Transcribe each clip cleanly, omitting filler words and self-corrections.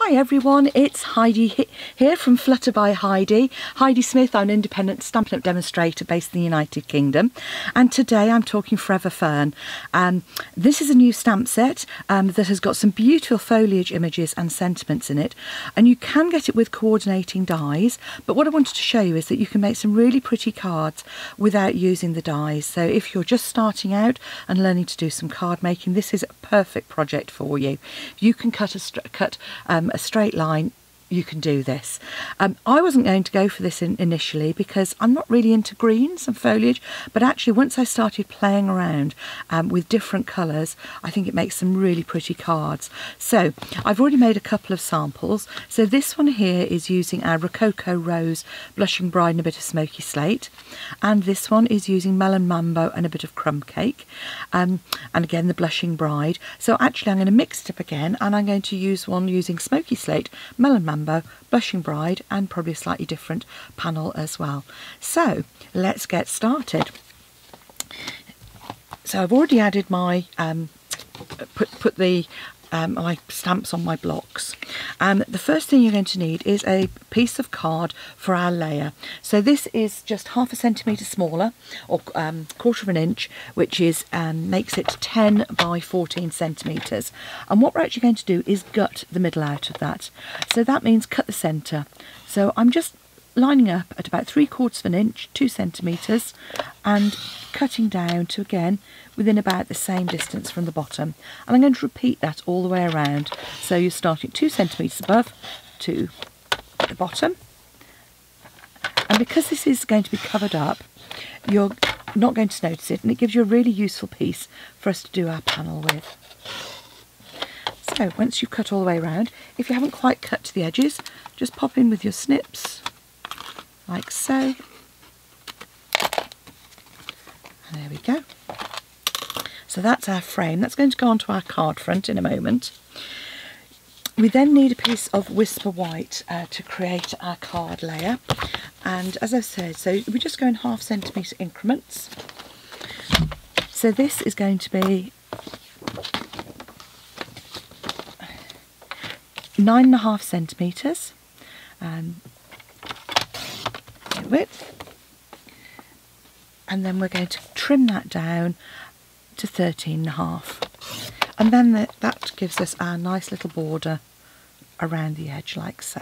Hi everyone, it's Heidi here from Flutter by Heidi. Heidi Smith, I'm an independent Stampin' Up demonstrator based in the United Kingdom, and today I'm talking Forever Fern. This is a new stamp set that has got some beautiful foliage images and sentiments in it, and you can get it with coordinating dies, but what I wanted to show you is that you can make some really pretty cards without using the dies. So if you're just starting out and learning to do some card making, this is a perfect project for you. You can cut a straight line, you can do this. I wasn't going to go for this initially because I'm not really into greens and foliage, but actually once I started playing around with different colours, I think it makes some really pretty cards. So I've already made a couple of samples. So this one here is using our Rococo Rose, Blushing Bride and a bit of Smoky Slate, and this one is using Melon Mambo and a bit of Crumb Cake, and again the Blushing Bride. So actually I'm going to mix it up again, and I'm going to use one using Smoky Slate, Melon Mambo, Blushing Bride, and probably a slightly different panel as well. So let's get started. So I've already added my put the my stamps on my blocks. The first thing you're going to need is a piece of card for our layer. So this is just 1/2 centimetre smaller, or 1/4 of an inch, which is makes it 10 by 14 centimetres. And what we're actually going to do is gut the middle out of that. So that means cut the centre. So I'm just lining up at about 3/4 of an inch, 2 centimetres, and cutting down to, again, within about the same distance from the bottom. And I'm going to repeat that all the way around. So you're starting 2 centimetres above to the bottom. And because this is going to be covered up, you're not going to notice it, and it gives you a really useful piece for us to do our panel with. So once you've cut all the way around, if you haven't quite cut to the edges, just pop in with your snips, like so. And there we go. So that's our frame. That's going to go onto our card front in a moment. We then need a piece of Whisper White to create our card layer. And as I said, so we just go in 1/2 centimetre increments. So this is going to be 9.5 centimetres width, and then we're going to trim that down to 13.5, and then that gives us our nice little border around the edge, like so.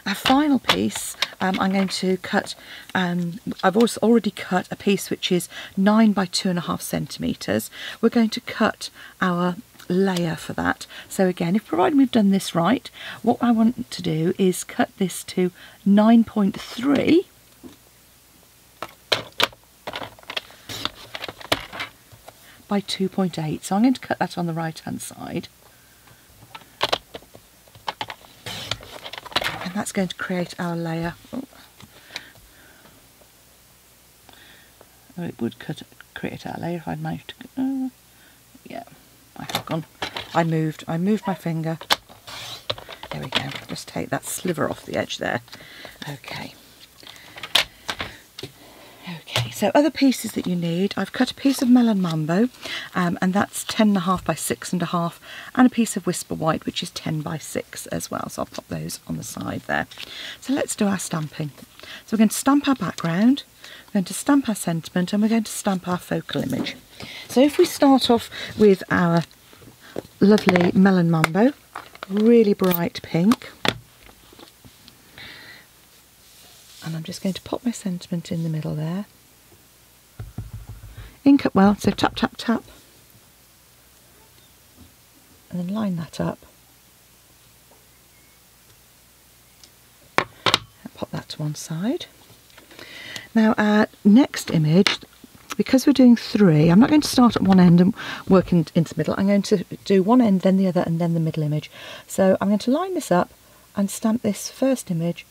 Our final piece, I'm going to cut, I've also already cut a piece which is 9 by 2.5 centimetres. We're going to cut our layer for that. So again, if provided we've done this right, what I want to do is cut this to 9.3 by 2.8. So I'm going to cut that on the right hand side, and that's going to create our layer. Oh, it would create our layer if I'd managed to yeah, I have gone. I moved my finger. There we go. Just take that sliver off the edge there. Okay. Okay, so other pieces that you need, I've cut a piece of Melon Mambo, and that's 10.5 by 6.5, and a piece of Whisper White, which is 10 by 6 as well. So I'll pop those on the side there. So let's do our stamping. So we're going to stamp our background, we're going to stamp our sentiment, and we're going to stamp our focal image. So if we start off with our lovely Melon Mambo, really bright pink, and I'm just going to pop my sentiment in the middle there. Ink up well, so tap, tap, tap, and then line that up. And pop that to one side. Now our next image, because we're doing 3, I'm not going to start at one end and work into the middle. I'm going to do one end, then the other, and then the middle image. So I'm going to line this up and stamp this first image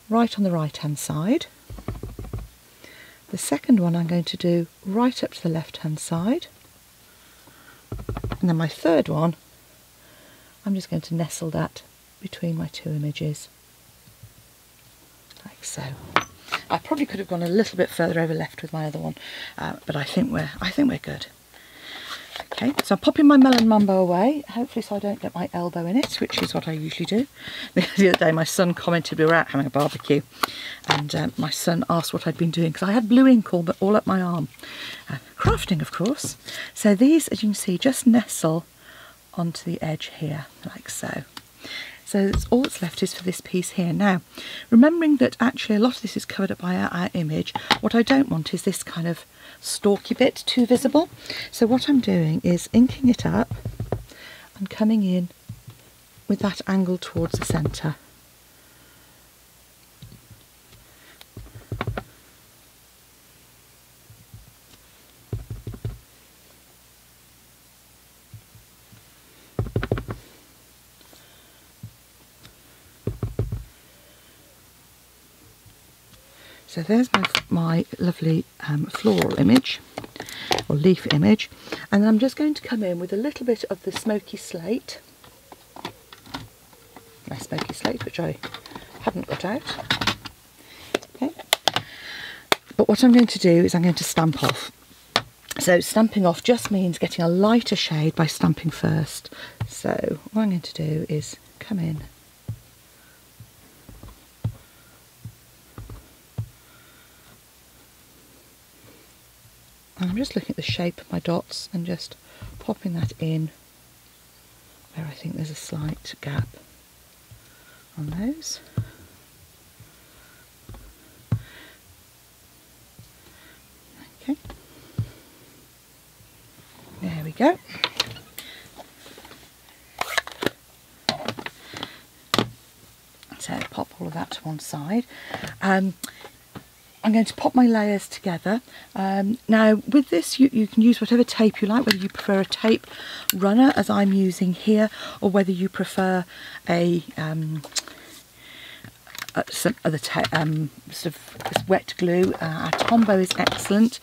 right on the right hand side. The second one I'm going to do right up to the left hand side, and then my third one I'm just going to nestle that between my 2 images, like so. I probably could have gone a little bit further over left with my other one, but I think we're good. Okay, so I'm popping my melon mambo away, hopefully so I don't get my elbow in it, which is what I usually do. The other day my son commented we were out having a barbecue, and my son asked what I'd been doing because I had blue ink all up my arm. Crafting, of course. So these, as you can see, just nestle onto the edge here, like so. So all that's left is for this piece here. Now, remembering that actually a lot of this is covered up by our image, what I don't want is this kind of stalky bit too visible. So what I'm doing is inking it up and coming in with that angle towards the centre. So there's my lovely floral image, or leaf image, and then I'm just going to come in with a little bit of the smoky slate, my smoky slate, which I hadn't got out. Okay. But what I'm going to do is I'm going to stamp off. So stamping off just means getting a lighter shade by stamping first. So what I'm going to do is come in and I'm just looking at the shape of my dots and just popping that in where I think there's a slight gap on those. Okay, there we go. So pop all of that to one side. I'm going to pop my layers together. Now with this you can use whatever tape you like, whether you prefer a tape runner as I'm using here, or whether you prefer a some other sort of this wet glue. Our Tombow is excellent.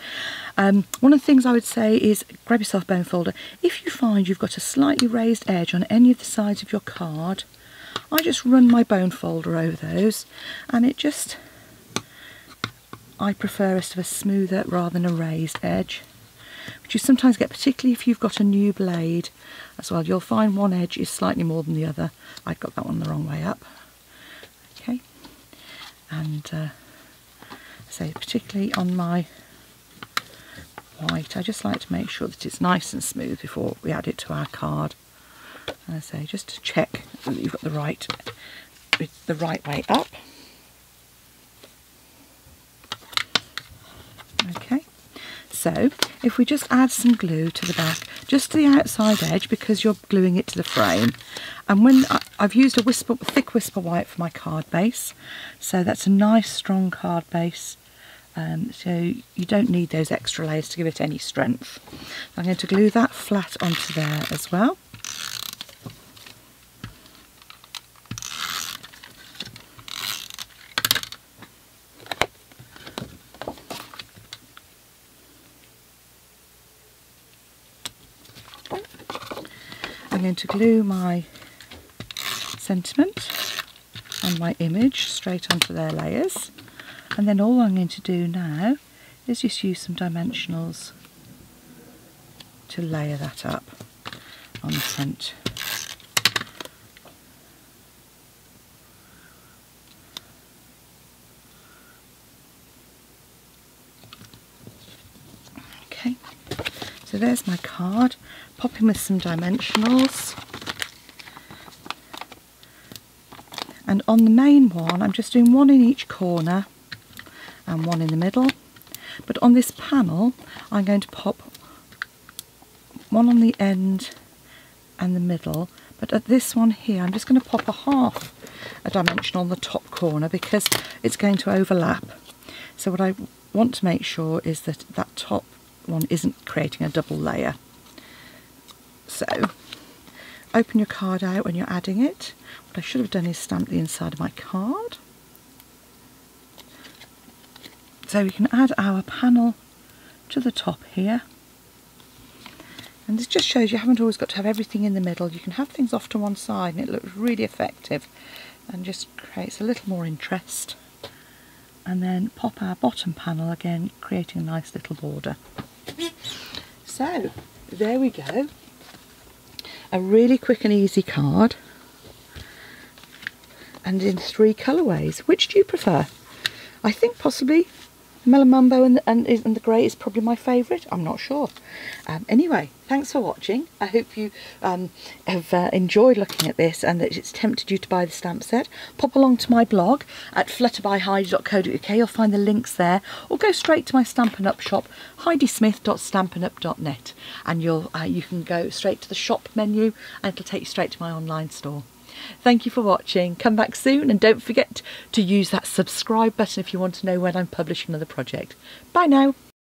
One of the things I would say is grab yourself a bone folder. If you find you've got a slightly raised edge on any of the sides of your card, I just run my bone folder over those, and it just, I prefer us to have a smoother rather than a raised edge, which you sometimes get, particularly if you've got a new blade as well. You'll find one edge is slightly more than the other. I got that one the wrong way up. Okay, and so particularly on my white, I just like to make sure that it's nice and smooth before we add it to our card. And I say just to check that you've got the right way up. Okay, so if we just add some glue to the back, just to the outside edge, because you're gluing it to the frame. And when I've used a thick whisper white for my card base, so that's a nice strong card base. So you don't need those extra layers to give it any strength. I'm going to glue that flat onto there as well. I'm going to glue my sentiment and my image straight onto their layers, and then all I'm going to do now is just use some dimensionals to layer that up on the front. Okay, so there's my card. Pop in with some dimensionals, and on the main one I'm just doing one in each corner and one in the middle, but on this panel I'm going to pop one on the end and the middle, but at this one here I'm just going to pop a dimensional on the top corner because it's going to overlap. So what I want to make sure is that that top one isn't creating a double layer. So open your card out when you're adding it. What I should have done is stamp the inside of my card. So we can add our panel to the top here. And this just shows you haven't always got to have everything in the middle. You can have things off to one side and it looks really effective and just creates a little more interest. And then pop our bottom panel again, creating a nice little border. So there we go. A really quick and easy card. And in 3 colourways. Which do you prefer? I think possibly Melamumbo and the grey is probably my favourite. I'm not sure. Anyway, thanks for watching. I hope you have enjoyed looking at this and that it's tempted you to buy the stamp set. Pop along to my blog at flutterbyheidi.co.uk. You'll find the links there, or go straight to my Stampin' Up shop, heidismith.stampinup.net, and you can go straight to the shop menu and it'll take you straight to my online store. Thank you for watching. Come back soon, and don't forget to use that subscribe button if you want to know when I'm publishing another project. Bye now.